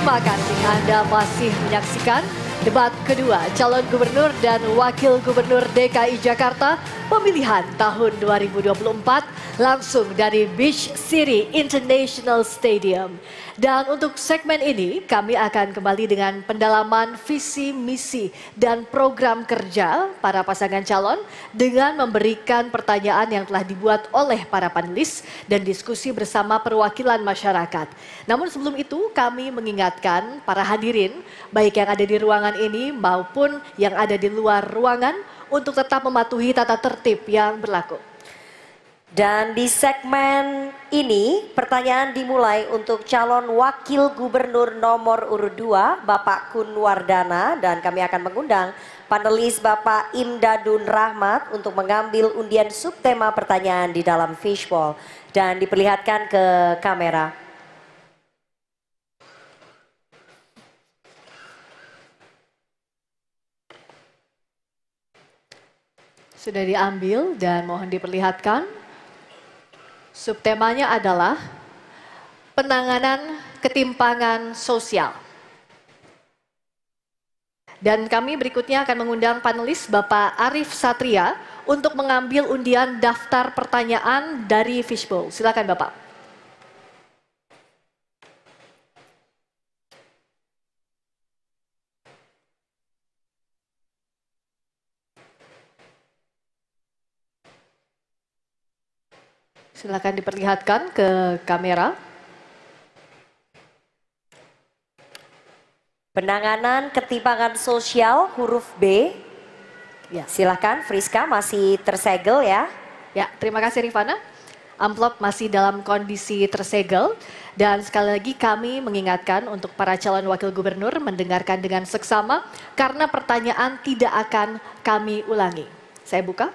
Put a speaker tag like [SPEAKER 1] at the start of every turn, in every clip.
[SPEAKER 1] Terima kasih Anda masih menyaksikan debat kedua calon gubernur dan wakil gubernur DKI Jakarta pemilihan tahun 2024 langsung dari Beach City International Stadium. Dan untuk segmen ini kami akan kembali dengan pendalaman visi, misi, dan program kerja para pasangan calon dengan memberikan pertanyaan yang telah dibuat oleh para panelis dan diskusi bersama perwakilan masyarakat. Namun sebelum itu kami mengingatkan para hadirin baik yang ada di ruangan ini maupun yang ada di luar ruangan untuk tetap mematuhi tata tertib yang berlaku.
[SPEAKER 2] Dan di segmen ini pertanyaan dimulai untuk calon wakil gubernur nomor urut 2 Bapak Kun Wardana, dan kami akan mengundang panelis Bapak Imdadun Rahmat untuk mengambil undian subtema pertanyaan di dalam fishbowl dan diperlihatkan ke kamera.
[SPEAKER 1] Sudah diambil dan mohon diperlihatkan. Subtemanya adalah penanganan ketimpangan sosial. Dan kami berikutnya akan mengundang panelis Bapak Arif Satria untuk mengambil undian daftar pertanyaan dari fishbowl. Silakan Bapak. Silakan diperlihatkan ke kamera.
[SPEAKER 2] Penanganan ketimpangan sosial huruf B. Ya, silakan Friska, masih tersegel ya.
[SPEAKER 1] Ya, terima kasih Rifana. Amplop masih dalam kondisi tersegel dan sekali lagi kami mengingatkan untuk para calon wakil gubernur mendengarkan dengan seksama karena pertanyaan tidak akan kami ulangi. Saya buka.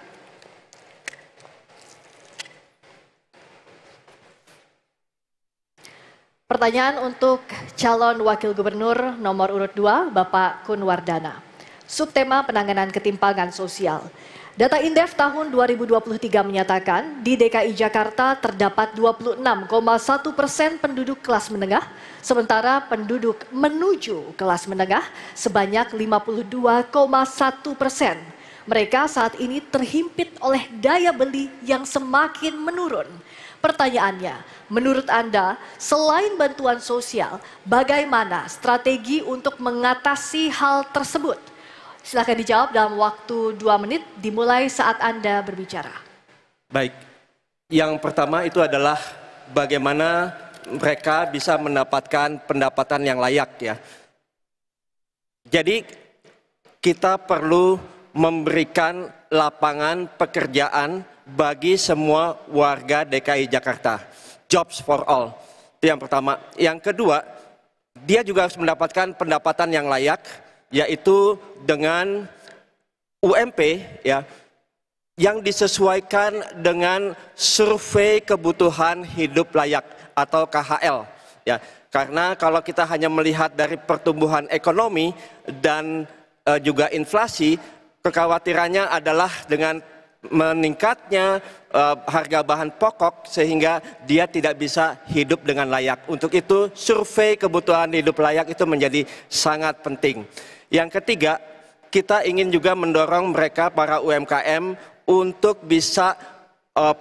[SPEAKER 1] Pertanyaan untuk calon wakil gubernur nomor urut 2 Bapak Kun Wardana. Subtema penanganan ketimpangan sosial. Data Indef tahun 2023 menyatakan di DKI Jakarta terdapat 26,1% penduduk kelas menengah, sementara penduduk menuju kelas menengah sebanyak 52,1%. Mereka saat ini terhimpit oleh daya beli yang semakin menurun. Pertanyaannya, menurut Anda, selain bantuan sosial, bagaimana strategi untuk mengatasi hal tersebut? Silakan dijawab dalam waktu 2 menit, dimulai saat Anda berbicara.
[SPEAKER 3] Baik, yang pertama itu adalah bagaimana mereka bisa mendapatkan pendapatan yang layak ya. Jadi kita perlu memberikan lapangan pekerjaan bagi semua warga DKI Jakarta. Jobs for all. Itu yang pertama. Yang kedua, dia juga harus mendapatkan pendapatan yang layak, yaitu dengan UMP ya, yang disesuaikan dengan survei kebutuhan hidup layak atau KHL ya. Karena kalau kita hanya melihat dari pertumbuhan ekonomi dan juga inflasi, kekhawatirannya adalah dengan meningkatnya harga bahan pokok sehingga dia tidak bisa hidup dengan layak. Untuk itu survei kebutuhan hidup layak itu menjadi sangat penting. Yang ketiga, kita ingin juga mendorong mereka para UMKM untuk bisa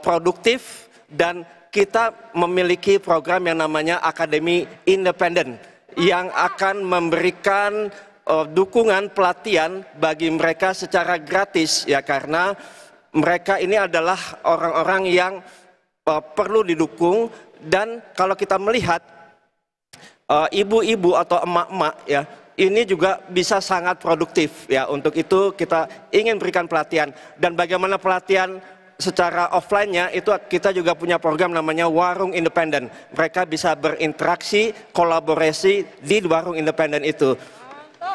[SPEAKER 3] produktif, dan kita memiliki program yang namanya Akademi Independen yang akan memberikan dukungan pelatihan bagi mereka secara gratis ya, karena mereka ini adalah orang-orang yang perlu didukung. Dan kalau kita melihat ibu-ibu atau emak-emak ya, ini juga bisa sangat produktif ya. Untuk itu kita ingin berikan pelatihan. Dan bagaimana pelatihan secara offline-nya itu kita juga punya program namanya Warung Independen. Mereka bisa berinteraksi, kolaborasi di warung independen itu.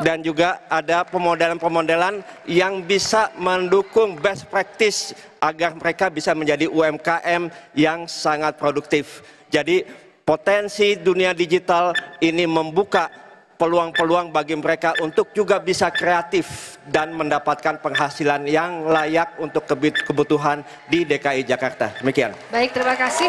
[SPEAKER 3] Dan juga ada pemodelan-pemodelan yang bisa mendukung best practice agar mereka bisa menjadi UMKM yang sangat produktif. Jadi potensi dunia digital ini membuka peluang-peluang bagi mereka untuk juga bisa kreatif dan mendapatkan penghasilan yang layak untuk kebutuhan di DKI Jakarta. Demikian.
[SPEAKER 1] Baik, terima kasih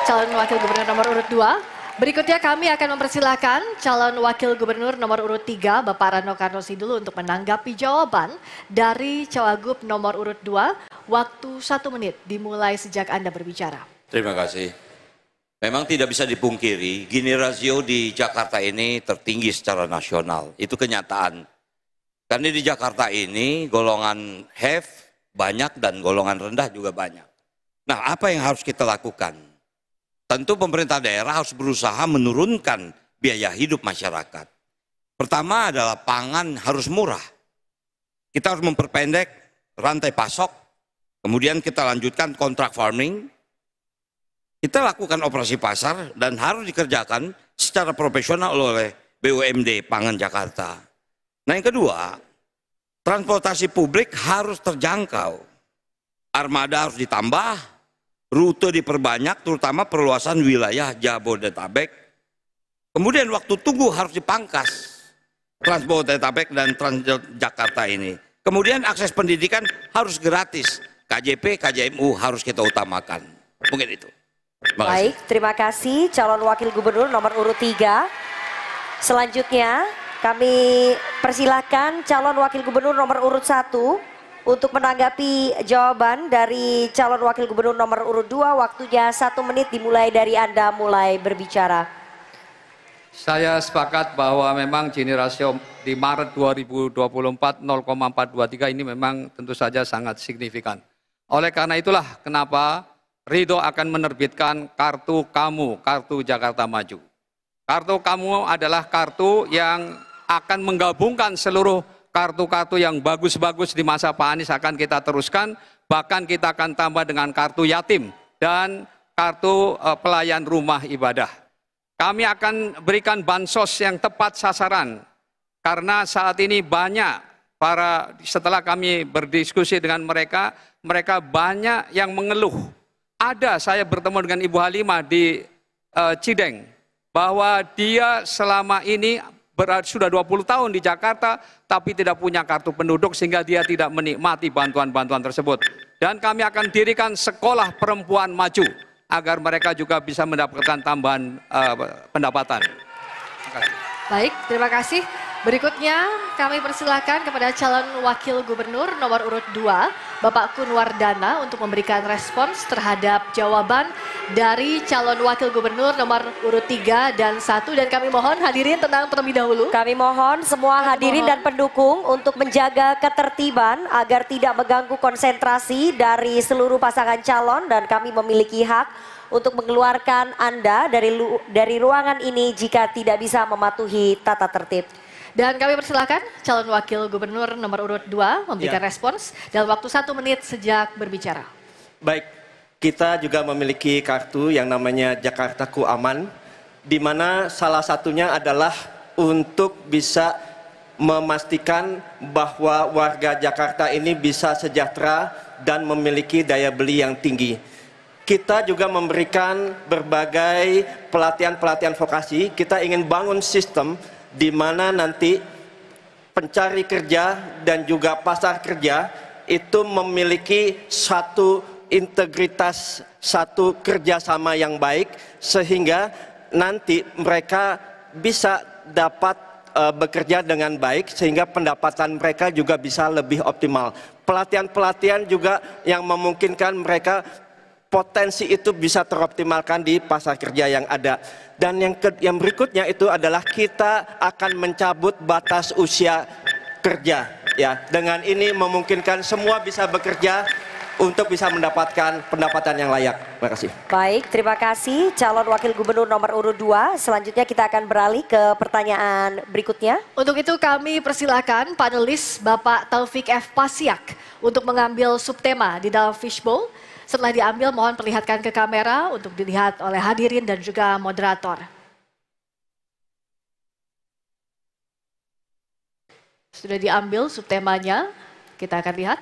[SPEAKER 1] calon wakil gubernur nomor urut 2. Berikutnya kami akan mempersilahkan calon wakil gubernur nomor urut 3 Bapak Rano Karno Sidulu untuk menanggapi jawaban dari cawagup nomor urut 2. Waktu 1 menit dimulai sejak Anda berbicara.
[SPEAKER 4] Terima kasih. Memang tidak bisa dipungkiri, Gini rasio di Jakarta ini tertinggi secara nasional. Itu kenyataan. Karena di Jakarta ini golongan have banyak dan golongan rendah juga banyak. Nah, apa yang harus kita lakukan? Tentu pemerintah daerah harus berusaha menurunkan biaya hidup masyarakat. Pertama adalah pangan harus murah. Kita harus memperpendek rantai pasok, kemudian kita lanjutkan kontrak farming. Kita lakukan operasi pasar dan harus dikerjakan secara profesional oleh BUMD Pangan Jakarta. Nah, yang kedua, transportasi publik harus terjangkau. Armada harus ditambah, rute diperbanyak, terutama perluasan wilayah Jabodetabek. Kemudian waktu tunggu harus dipangkas, Transjabodetabek dan Transjakarta ini. Kemudian akses pendidikan harus gratis, KJP, KJMU harus kita utamakan. Mungkin itu.
[SPEAKER 2] Baik, terima kasih calon wakil gubernur nomor urut 3. Selanjutnya kami persilahkan calon wakil gubernur nomor urut 1 untuk menanggapi jawaban dari calon wakil gubernur nomor urut 2. Waktunya 1 menit dimulai dari Anda mulai berbicara.
[SPEAKER 5] Saya sepakat bahwa memang Gini rasio di Maret 2024 0,423 ini memang tentu saja sangat signifikan. Oleh karena itulah kenapa Ridho akan menerbitkan kartu kamu, kartu Jakarta Maju. Kartu kamu adalah kartu yang akan menggabungkan seluruh kartu-kartu yang bagus-bagus di masa Pak Anies akan kita teruskan, bahkan kita akan tambah dengan kartu yatim dan kartu pelayan rumah ibadah. Kami akan berikan bansos yang tepat sasaran, karena saat ini banyak setelah kami berdiskusi dengan mereka, mereka banyak yang mengeluh. Saya bertemu dengan Ibu Halimah di Cideng, bahwa dia selama ini sudah 20 tahun di Jakarta, tapi tidak punya kartu penduduk sehingga dia tidak menikmati bantuan-bantuan tersebut. Dan kami akan dirikan sekolah perempuan maju, agar mereka juga bisa mendapatkan tambahan pendapatan.
[SPEAKER 1] Baik, terima kasih. Berikutnya kami persilahkan kepada calon wakil gubernur nomor urut 2, Bapak Kunwardana untuk memberikan respons terhadap jawaban dari calon wakil gubernur nomor urut 3 dan 1. Dan kami mohon hadirin tenang terlebih dahulu.
[SPEAKER 2] Kami mohon semua hadirin dan pendukung untuk menjaga ketertiban agar tidak mengganggu konsentrasi dari seluruh pasangan calon, dan kami memiliki hak untuk mengeluarkan Anda dari ruangan ini jika tidak bisa mematuhi tata tertib.
[SPEAKER 1] Dan kami persilahkan calon wakil gubernur nomor urut 2 memberikan respons dalam waktu 1 menit sejak berbicara.
[SPEAKER 3] Baik, kita juga memiliki kartu yang namanya Jakartaku Aman, di mana salah satunya adalah untuk bisa memastikan bahwa warga Jakarta ini bisa sejahtera dan memiliki daya beli yang tinggi. Kita juga memberikan berbagai pelatihan-pelatihan vokasi. Kita ingin bangun sistem di mana nanti pencari kerja dan juga pasar kerja itu memiliki satu integritas, satu kerjasama yang baik, sehingga nanti mereka bisa dapat bekerja dengan baik, sehingga pendapatan mereka juga bisa lebih optimal. Pelatihan-pelatihan juga yang memungkinkan mereka potensi itu bisa teroptimalkan di pasar kerja yang ada. Dan yang berikutnya itu adalah kita akan mencabut batas usia kerja. Ya, dengan ini memungkinkan semua bisa bekerja untuk bisa mendapatkan pendapatan yang layak. Terima kasih.
[SPEAKER 2] Baik, terima kasih calon wakil gubernur nomor urut 2. Selanjutnya kita akan beralih ke pertanyaan berikutnya.
[SPEAKER 1] Untuk itu kami persilakan panelis Bapak Taufik F. Pasiak untuk mengambil subtema di dalam fishbowl. Setelah diambil, mohon perlihatkan ke kamera untuk dilihat oleh hadirin dan juga moderator. Sudah diambil subtemanya, kita akan lihat.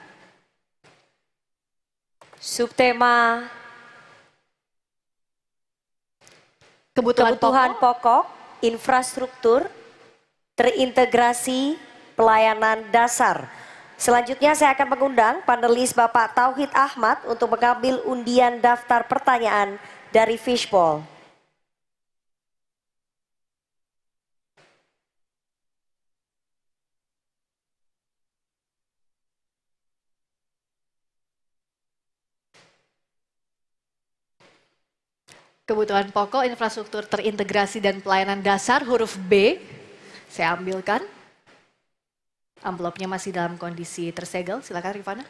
[SPEAKER 2] Subtema
[SPEAKER 1] Kebutuhan
[SPEAKER 2] pokok, infrastruktur, terintegrasi, pelayanan dasar. Selanjutnya saya akan mengundang panelis Bapak Tauhid Ahmad untuk mengambil undian daftar pertanyaan dari fishbowl.
[SPEAKER 1] kebutuhan pokok, infrastruktur terintegrasi dan pelayanan dasar, huruf B. Saya ambilkan. Amplopnya masih dalam kondisi tersegel. Silakan Rifana.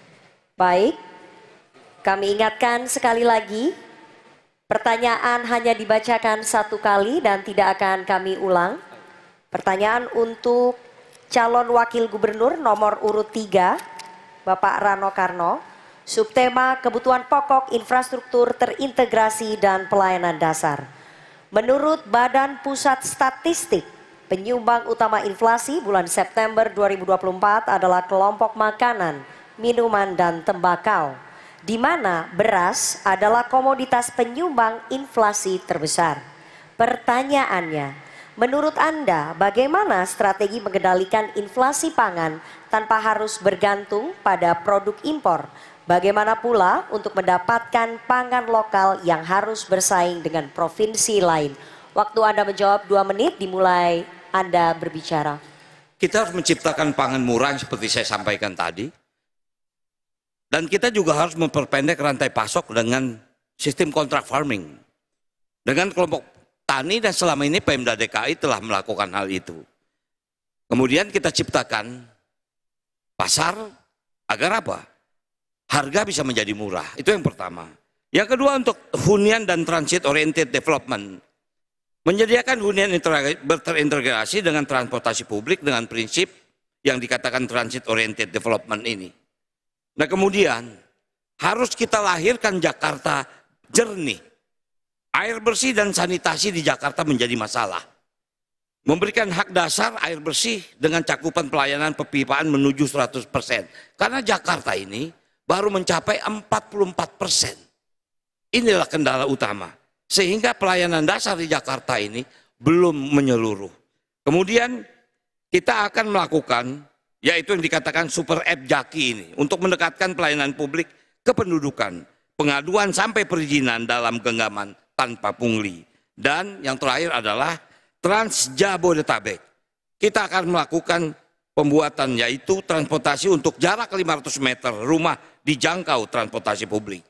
[SPEAKER 2] Baik, kami ingatkan sekali lagi, pertanyaan hanya dibacakan satu kali dan tidak akan kami ulang. Pertanyaan untuk calon wakil gubernur nomor urut 3, Bapak Rano Karno. Subtema kebutuhan pokok, infrastruktur terintegrasi dan pelayanan dasar. Menurut Badan Pusat Statistik, penyumbang utama inflasi bulan September 2024 adalah kelompok makanan, minuman dan tembakau, di mana beras adalah komoditas penyumbang inflasi terbesar. Pertanyaannya, menurut Anda bagaimana strategi mengendalikan inflasi pangan tanpa harus bergantung pada produk impor? Bagaimana pula untuk mendapatkan pangan lokal yang harus bersaing dengan provinsi lain? Waktu Anda menjawab 2 menit, dimulai Anda berbicara.
[SPEAKER 4] Kita harus menciptakan pangan murah seperti saya sampaikan tadi. Dan kita juga harus memperpendek rantai pasok dengan sistem kontrak farming. Dengan kelompok tani dan selama ini Pemda DKI telah melakukan hal itu. Kemudian kita ciptakan pasar agar apa? Harga bisa menjadi murah, itu yang pertama. Yang kedua untuk hunian dan transit oriented development. Menyediakan hunian terintegrasi dengan transportasi publik dengan prinsip yang dikatakan transit oriented development ini. Nah kemudian harus kita lahirkan Jakarta jernih. Air bersih dan sanitasi di Jakarta menjadi masalah. Memberikan hak dasar air bersih dengan cakupan pelayanan pepipaan menuju 100%. Karena Jakarta ini baru mencapai 44%. Inilah kendala utama. Sehingga pelayanan dasar di Jakarta ini belum menyeluruh. Kemudian kita akan melakukan, yaitu yang dikatakan super app Jaki ini, untuk mendekatkan pelayanan publik ke pendudukan, pengaduan sampai perizinan dalam genggaman tanpa pungli. Dan yang terakhir adalah Trans Jabodetabek. Kita akan melakukan pembuatan yaitu transportasi untuk jarak 500 meter rumah dijangkau transportasi publik.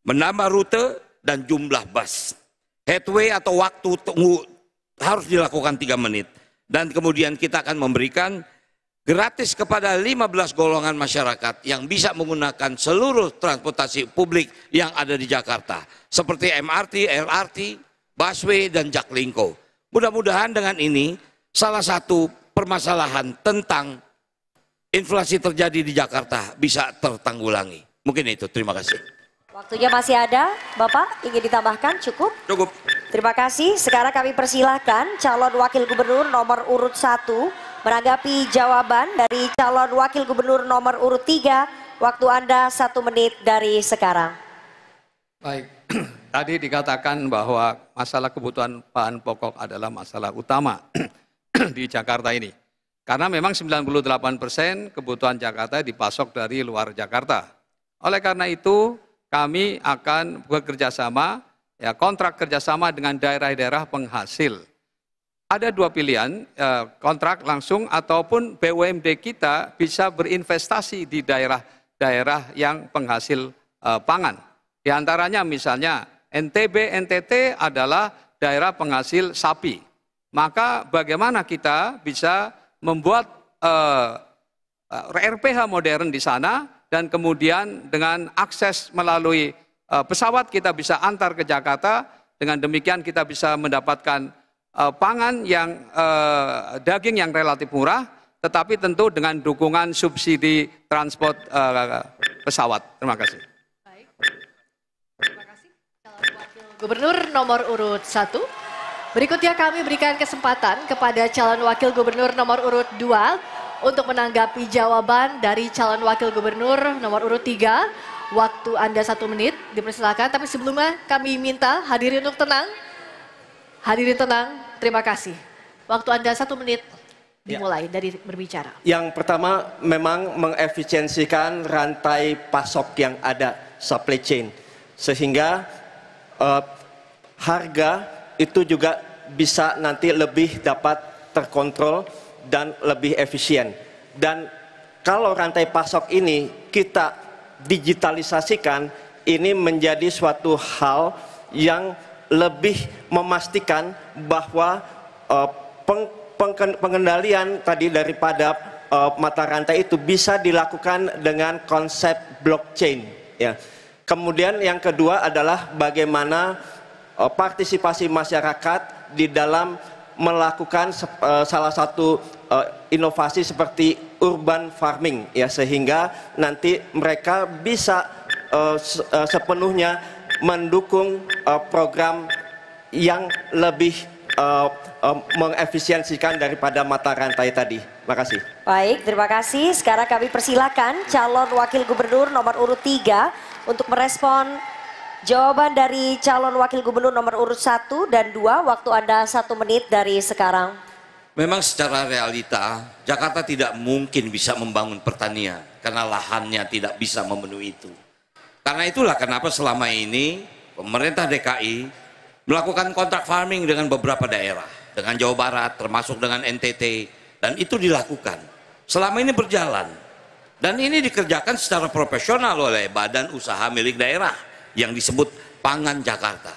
[SPEAKER 4] Menambah rute dan jumlah bus. Headway atau waktu tunggu harus dilakukan 3 menit. Dan kemudian kita akan memberikan gratis kepada 15 golongan masyarakat yang bisa menggunakan seluruh transportasi publik yang ada di Jakarta. Seperti MRT, LRT, busway, dan Jaklingko. Mudah-mudahan dengan ini salah satu permasalahan tentang inflasi terjadi di Jakarta bisa tertanggulangi. Mungkin itu, terima kasih.
[SPEAKER 2] Waktunya masih ada, Bapak ingin ditambahkan cukup?
[SPEAKER 4] Cukup.
[SPEAKER 2] Terima kasih, sekarang kami persilahkan calon wakil gubernur nomor urut 1 menanggapi jawaban dari calon wakil gubernur nomor urut 3. Waktu Anda 1 menit dari sekarang.
[SPEAKER 5] Baik, tadi dikatakan bahwa masalah kebutuhan bahan pokok adalah masalah utama di Jakarta ini. Karena memang 98% kebutuhan Jakarta dipasok dari luar Jakarta. Oleh karena itu kami akan bekerja sama, ya kontrak kerjasama dengan daerah-daerah penghasil. Ada 2 pilihan, kontrak langsung ataupun BUMD kita bisa berinvestasi di daerah-daerah yang penghasil pangan. Di antaranya misalnya NTB, NTT adalah daerah penghasil sapi. Maka bagaimana kita bisa membuat RPH modern di sana dan kemudian dengan akses melalui pesawat kita bisa antar ke Jakarta. Dengan demikian kita bisa mendapatkan pangan yang daging yang relatif murah, tetapi tentu dengan dukungan subsidi transport pesawat. Terima kasih.
[SPEAKER 1] Baik. Terima kasih. Calon wakil gubernur nomor urut 1. Berikutnya kami berikan kesempatan kepada calon wakil gubernur nomor urut 2 untuk menanggapi jawaban dari calon wakil gubernur nomor urut 3. Waktu Anda 1 menit, dipersilakan. Tapi sebelumnya kami minta hadirin untuk tenang. Hadirin tenang, terima kasih. Waktu Anda 1 menit dimulai dari berbicara.
[SPEAKER 3] Yang pertama memang mengefisiensikan rantai pasok yang ada, supply chain. Sehingga harga itu juga bisa nanti lebih dapat terkontrol dan lebih efisien. Dan kalau rantai pasok ini kita digitalisasikan, ini menjadi suatu hal yang lebih memastikan bahwa pengendalian tadi daripada mata rantai itu bisa dilakukan dengan konsep blockchain, ya. Kemudian yang kedua adalah bagaimana partisipasi masyarakat di dalam melakukan salah satu inovasi seperti urban farming, ya, sehingga nanti mereka bisa sepenuhnya mendukung program yang lebih mengefisiensikan daripada mata rantai tadi. Terima kasih.
[SPEAKER 2] Baik, terima kasih. Sekarang kami persilakan calon wakil gubernur nomor urut 3 untuk merespon jawaban dari calon wakil gubernur nomor urut 1 dan 2. Waktu Anda 1 menit dari sekarang.
[SPEAKER 4] Memang secara realita Jakarta tidak mungkin bisa membangun pertanian karena lahannya tidak bisa memenuhi itu. Karena itulah kenapa selama ini pemerintah DKI melakukan kontrak farming dengan beberapa daerah, dengan Jawa Barat termasuk dengan NTT, dan itu dilakukan. Selama ini berjalan dan ini dikerjakan secara profesional oleh badan usaha milik daerah yang disebut Pangan Jakarta.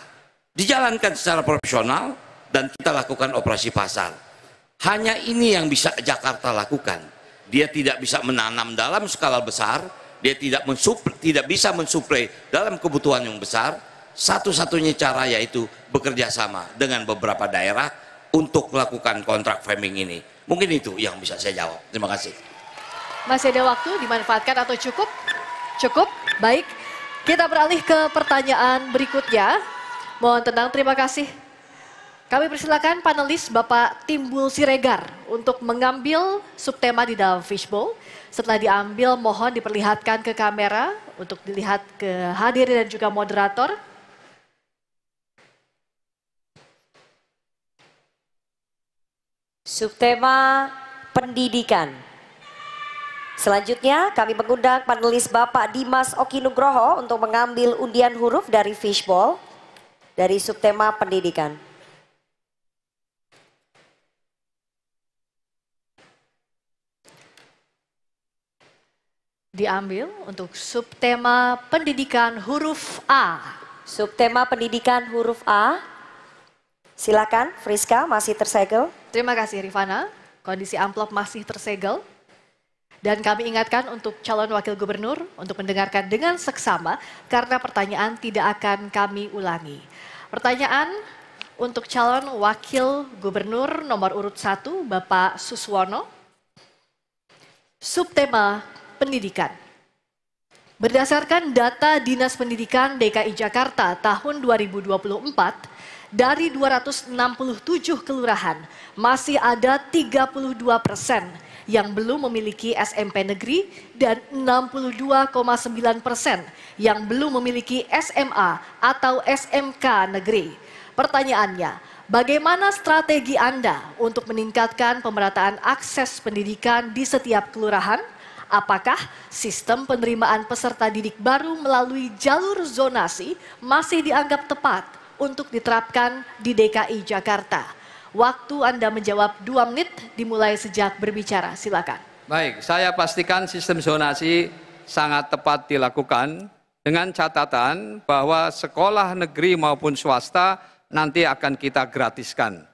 [SPEAKER 4] Dijalankan secara profesional dan kita lakukan operasi pasar. Hanya ini yang bisa Jakarta lakukan. Dia tidak bisa menanam dalam skala besar, dia tidak bisa mensuplai dalam kebutuhan yang besar. Satu-satunya cara yaitu bekerja sama dengan beberapa daerah untuk melakukan kontrak farming ini. Mungkin itu yang bisa saya jawab. Terima kasih.
[SPEAKER 1] Masih ada waktu, dimanfaatkan atau cukup? Cukup, baik. Kita beralih ke pertanyaan berikutnya. Mohon tenang, terima kasih. Kami persilakan panelis Bapak Timbul Siregar untuk mengambil subtema di dalam fishbowl. Setelah diambil, mohon diperlihatkan ke kamera untuk dilihat ke hadirin dan juga moderator.
[SPEAKER 2] Subtema pendidikan. Selanjutnya kami mengundang panelis Bapak Dimas Oki Nugroho untuk mengambil undian huruf dari fishbowl dari subtema pendidikan.
[SPEAKER 1] Diambil untuk subtema pendidikan huruf A.
[SPEAKER 2] Subtema pendidikan huruf A. Silakan Friska, masih tersegel.
[SPEAKER 1] Terima kasih Rifana, kondisi amplop masih tersegel. Dan kami ingatkan untuk calon wakil gubernur untuk mendengarkan dengan seksama karena pertanyaan tidak akan kami ulangi. Pertanyaan untuk calon wakil gubernur nomor urut 1 Bapak Suswono. Subtema pendidikan. Berdasarkan data Dinas Pendidikan DKI Jakarta tahun 2024, dari 267 kelurahan, masih ada 32% yang belum memiliki SMP negeri dan 62,9% yang belum memiliki SMA atau SMK negeri. Pertanyaannya, bagaimana strategi Anda untuk meningkatkan pemerataan akses pendidikan di setiap kelurahan? Apakah sistem penerimaan peserta didik baru melalui jalur zonasi masih dianggap tepat untuk diterapkan di DKI Jakarta? Waktu Anda menjawab 2 menit dimulai sejak berbicara, silakan.
[SPEAKER 5] Baik, saya pastikan sistem zonasi sangat tepat dilakukan dengan catatan bahwa sekolah negeri maupun swasta nanti akan kita gratiskan.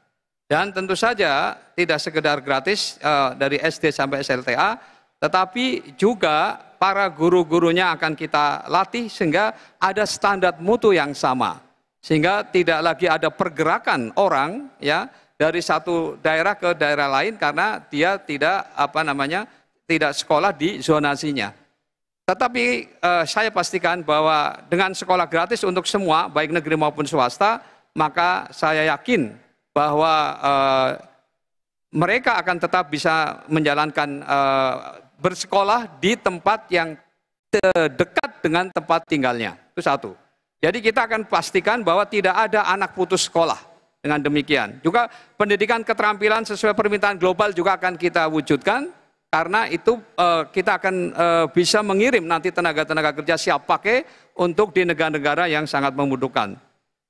[SPEAKER 5] Dan tentu saja tidak sekedar gratis dari SD sampai SLTA, tetapi juga para guru-gurunya akan kita latih sehingga ada standar mutu yang sama. Sehingga tidak lagi ada pergerakan orang ya dari satu daerah ke daerah lain karena dia tidak tidak sekolah di zonasinya. Tetapi saya pastikan bahwa dengan sekolah gratis untuk semua baik negeri maupun swasta, maka saya yakin bahwa mereka akan tetap bisa menjalankan bersekolah di tempat yang dekat dengan tempat tinggalnya. Itu satu. Jadi kita akan pastikan bahwa tidak ada anak putus sekolah. Dengan demikian juga pendidikan keterampilan sesuai permintaan global juga akan kita wujudkan. Karena itu kita akan bisa mengirim nanti tenaga-tenaga kerja siap pakai untuk di negara-negara yang sangat membutuhkan.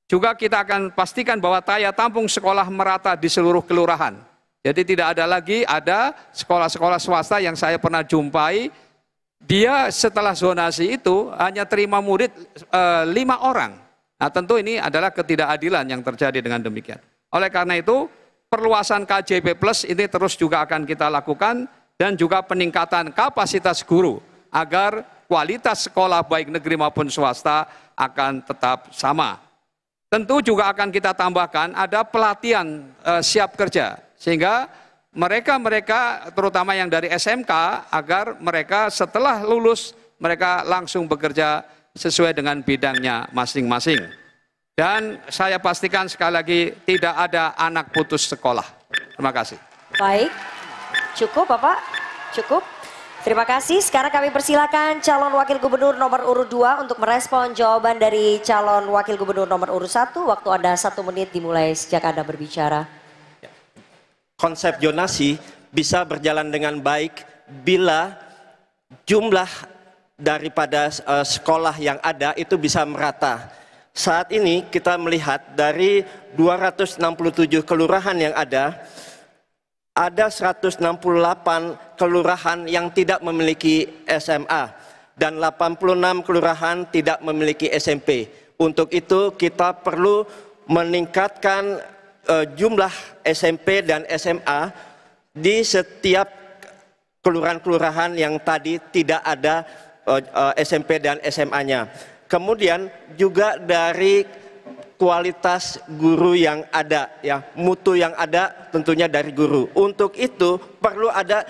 [SPEAKER 5] Juga kita akan pastikan bahwa daya tampung sekolah merata di seluruh kelurahan. Jadi tidak ada lagi ada sekolah-sekolah swasta yang saya pernah jumpai, dia setelah zonasi itu hanya terima murid 5 orang. Nah tentu ini adalah ketidakadilan yang terjadi dengan demikian. Oleh karena itu perluasan KJP Plus ini terus juga akan kita lakukan dan juga peningkatan kapasitas guru agar kualitas sekolah baik negeri maupun swasta akan tetap sama. Tentu juga akan kita tambahkan ada pelatihan siap kerja sehingga mereka terutama yang dari SMK agar mereka setelah lulus mereka langsung bekerja sesuai dengan bidangnya masing-masing. Dan saya pastikan sekali lagi tidak ada anak putus sekolah. Terima kasih.
[SPEAKER 2] Baik, cukup Bapak, cukup. Terima kasih. Sekarang kami persilakan calon wakil gubernur nomor urut 2 untuk merespon jawaban dari calon wakil gubernur nomor urut 1. Waktu Anda 1 menit dimulai sejak Anda berbicara.
[SPEAKER 3] Konsep zonasi bisa berjalan dengan baik bila jumlah daripada sekolah yang ada itu bisa merata. Saat ini kita melihat dari 267 kelurahan yang ada 168 kelurahan yang tidak memiliki SMA dan 86 kelurahan tidak memiliki SMP. Untuk itu kita perlu meningkatkan jumlah SMP dan SMA di setiap kelurahan-kelurahan yang tadi tidak ada SMP dan SMA-nya. Kemudian juga dari kualitas guru yang ada, ya, mutu yang ada tentunya dari guru. Untuk itu perlu ada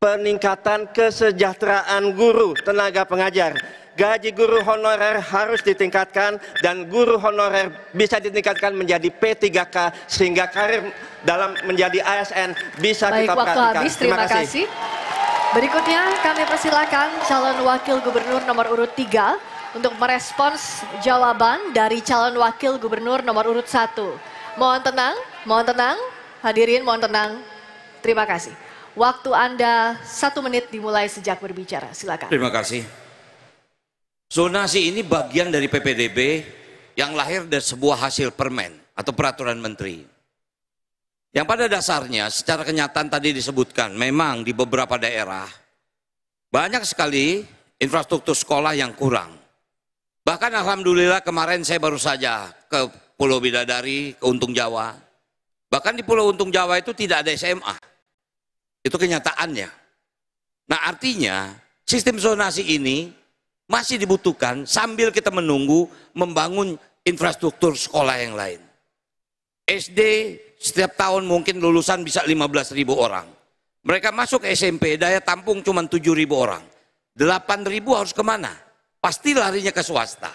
[SPEAKER 3] peningkatan kesejahteraan guru, tenaga pengajar. Gaji guru honorer harus ditingkatkan dan guru honorer bisa ditingkatkan menjadi P3K sehingga karir dalam menjadi ASN bisa
[SPEAKER 1] Baik,
[SPEAKER 3] kita
[SPEAKER 1] waktu
[SPEAKER 3] perhatikan.
[SPEAKER 1] habis, terima kasih. Berikutnya kami persilakan calon wakil gubernur nomor urut 3 untuk merespons jawaban dari calon wakil gubernur nomor urut 1. Mohon tenang, hadirin mohon tenang. Terima kasih. Waktu Anda 1 menit dimulai sejak berbicara, silakan.
[SPEAKER 4] Terima kasih. Zonasi ini bagian dari PPDB yang lahir dari sebuah hasil permen atau peraturan menteri. Yang pada dasarnya secara kenyataan tadi disebutkan memang di beberapa daerah banyak sekali infrastruktur sekolah yang kurang. Bahkan alhamdulillah kemarin saya baru saja ke Pulau Bidadari, ke Untung Jawa. Bahkan di Pulau Untung Jawa itu tidak ada SMA. Itu kenyataannya. Nah artinya sistem zonasi ini masih dibutuhkan sambil kita menunggu membangun infrastruktur sekolah yang lain. SD setiap tahun mungkin lulusan bisa 15.000 orang. Mereka masuk SMP, daya tampung cuma 7.000 orang. 8.000 harus kemana? Pasti larinya ke swasta.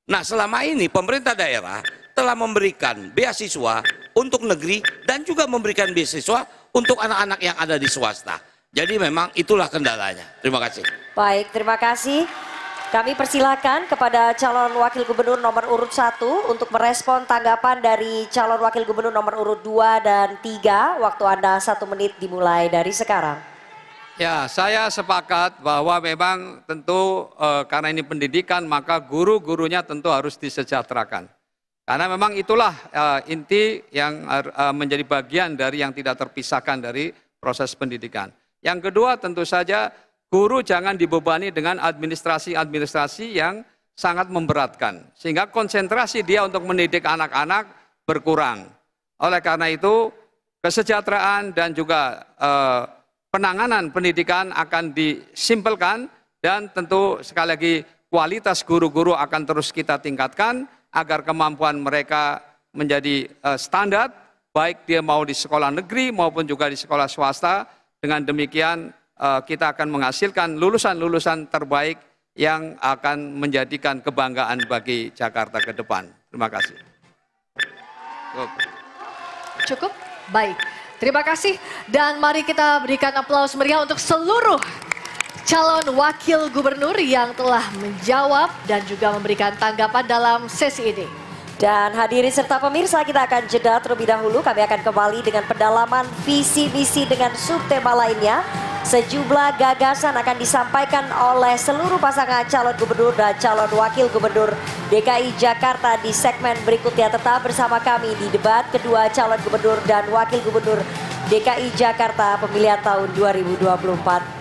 [SPEAKER 4] Nah selama ini pemerintah daerah telah memberikan beasiswa untuk negeri dan juga memberikan beasiswa untuk anak-anak yang ada di swasta. Jadi memang itulah kendalanya. Terima kasih.
[SPEAKER 2] Baik, terima kasih. Kami persilakan kepada calon wakil gubernur nomor urut 1 untuk merespon tanggapan dari calon wakil gubernur nomor urut 2 dan 3. Waktu Anda 1 menit dimulai dari sekarang.
[SPEAKER 5] Ya, saya sepakat bahwa memang tentu karena ini pendidikan maka guru-gurunya tentu harus disejahterakan. Karena memang itulah inti yang menjadi bagian dari yang tidak terpisahkan dari proses pendidikan. Yang kedua tentu saja guru jangan dibebani dengan administrasi-administrasi yang sangat memberatkan. Sehingga konsentrasi dia untuk mendidik anak-anak berkurang. Oleh karena itu kesejahteraan dan juga penanganan pendidikan akan disimpelkan dan tentu sekali lagi kualitas guru-guru akan terus kita tingkatkan agar kemampuan mereka menjadi standar baik dia mau di sekolah negeri maupun juga di sekolah swasta. Dengan demikian kita akan menghasilkan lulusan-lulusan terbaik yang akan menjadikan kebanggaan bagi Jakarta ke depan. Terima kasih.
[SPEAKER 1] Cukup? Baik. Terima kasih dan mari kita berikan aplaus meriah untuk seluruh calon wakil gubernur yang telah menjawab dan juga memberikan tanggapan dalam sesi ini.
[SPEAKER 2] Dan hadirin serta pemirsa, kita akan jeda terlebih dahulu. Kami akan kembali dengan pendalaman visi misi dengan subtema lainnya. Sejumlah gagasan akan disampaikan oleh seluruh pasangan calon gubernur dan calon wakil gubernur DKI Jakarta di segmen berikutnya. Tetap bersama kami di debat kedua calon gubernur dan wakil gubernur DKI Jakarta pemilihan tahun 2024.